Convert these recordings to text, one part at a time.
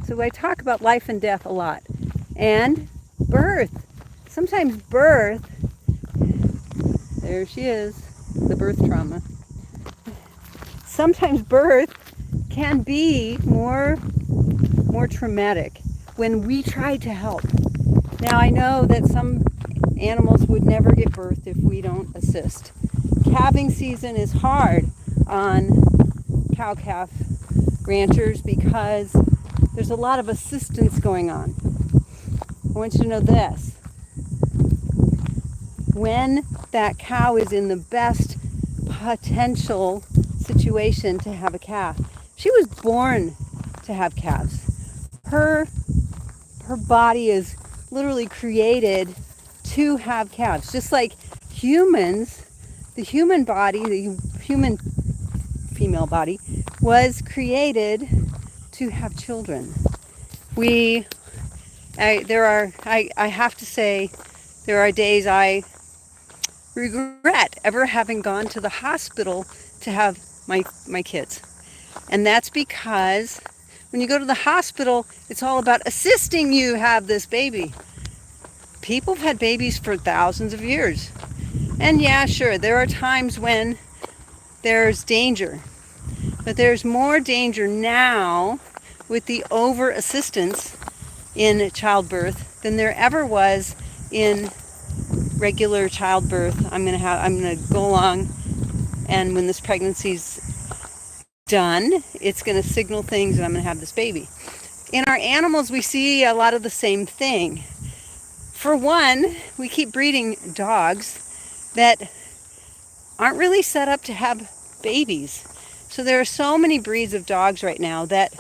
So I talk about life and death a lot. And birth. Sometimes birth, there she is, the birth trauma. Sometimes birth can be more traumatic when we try to help. Now I know that some animals would never get birth if we don't assist. Calving season is hard on cow-calf ranchers because there's a lot of assistance going on. I want you to know this. When that cow is in the best potential situation to have a calf, she was born to have calves. Her body is literally created to have calves. Just like humans, the human body, the human female body, was created to have children. I have to say, there are days I regret ever having gone to the hospital to have my kids. And that's because when you go to the hospital, it's all about assisting you have this baby. People have had babies for thousands of years. And yeah, sure, there are times when there's danger. But there's more danger now with the over assistance in childbirth than there ever was in regular childbirth. I'm gonna go along, and when this pregnancy's done, it's gonna signal things, and I'm gonna have this baby. In our animals, we see a lot of the same thing. For one, we keep breeding dogs that aren't really set up to have babies. So there are so many breeds of dogs right now that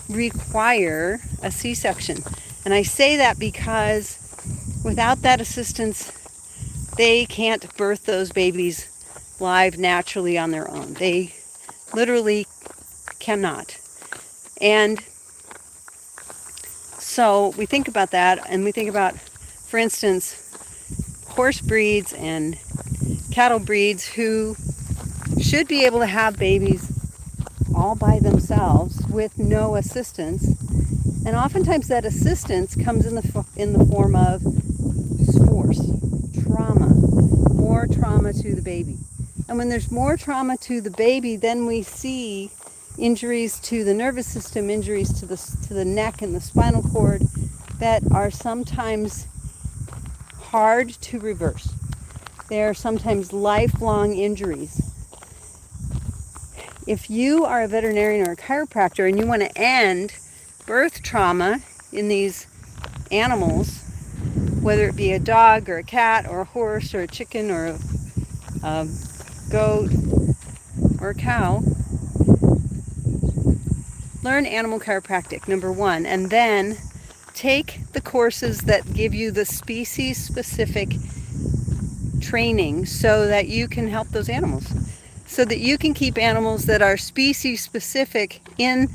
require a C-section. And I say that because without that assistance, they can't birth those babies live naturally on their own. They literally cannot. And so we think about that, and we think about, for instance, horse breeds and cattle breeds who should be able to have babies all by themselves with no assistance. And oftentimes that assistance comes in the form of force, trauma, more trauma to the baby. And when there's more trauma to the baby, then we see injuries to the nervous system, injuries to the neck and the spinal cord that are sometimes hard to reverse. They are sometimes lifelong injuries. If you are a veterinarian or a chiropractor and you want to end birth trauma in these animals, whether it be a dog or a cat or a horse or a chicken or a goat or a cow, learn animal chiropractic, number one, and then take the courses that give you the species-specific training so that you can help those animals, so that you can keep animals that are species-specific in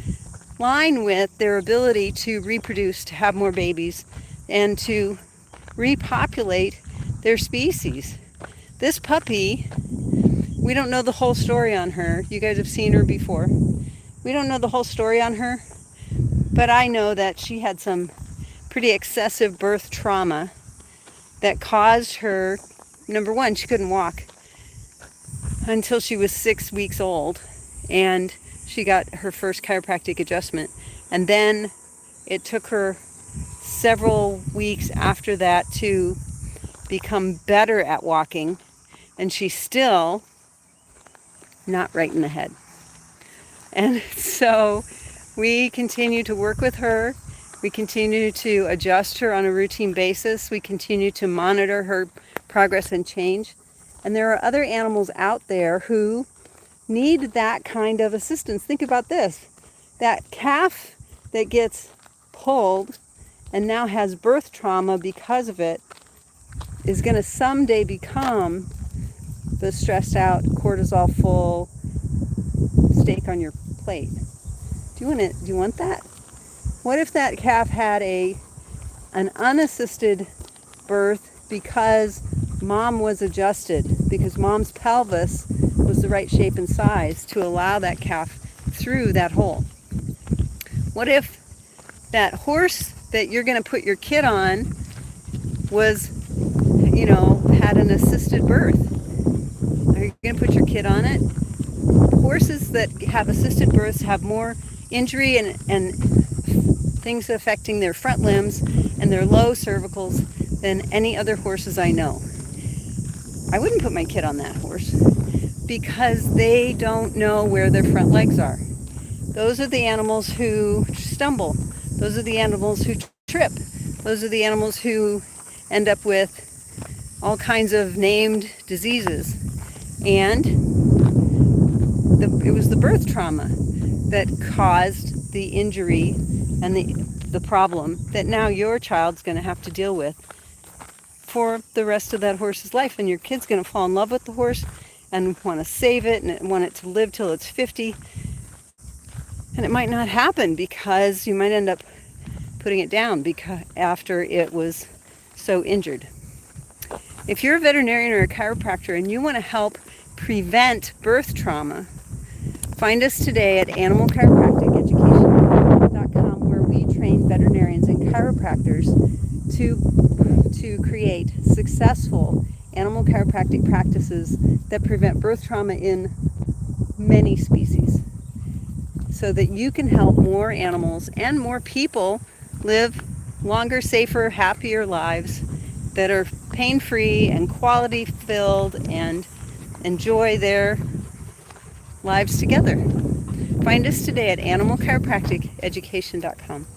line with their ability to reproduce, to have more babies, and to repopulate their species. This puppy, we don't know the whole story on her. You guys have seen her before. We don't know the whole story on her, but I know that she had some pretty excessive birth trauma that caused her, number one, she couldn't walk until she was 6 weeks old, and she got her first chiropractic adjustment. And then it took her several weeks after that to become better at walking, and she's still not right in the head. And so we continue to work with her. We continue to adjust her on a routine basis. We continue to monitor her progress and change. And there are other animals out there who need that kind of assistance. Think about this. That calf that gets pulled and now has birth trauma because of it is going to someday become the stressed out, cortisol full steak on your plate. Do you want that? What if that calf had an unassisted birth because mom was adjusted, because mom's pelvis was the right shape and size to allow that calf through that hole? What if that horse that you're going to put your kid on was, you know, had an assisted birth. Are you going to put your kid on it? Horses that have assisted births have more injury and things affecting their front limbs and their low cervicals than any other horses I know. I wouldn't put my kid on that horse because they don't know where their front legs are. Those are the animals who stumble. Those are the animals who trip. Those are the animals who end up with all kinds of named diseases. And it was the birth trauma that caused the injury and the problem that now your child's going to have to deal with for the rest of that horse's life. And your kid's going to fall in love with the horse and want to save it and want it to live till it's 50. And it might not happen because you might end up putting it down after it was so injured. If you're a veterinarian or a chiropractor and you want to help prevent birth trauma, find us today at animalchiropracticeducation.com, where we train veterinarians and chiropractors to create successful animal chiropractic practices that prevent birth trauma in many species, so that you can help more animals and more people live longer, safer, happier lives that are pain-free and quality-filled and enjoy their lives together. Find us today at animalchiropracticeducation.com.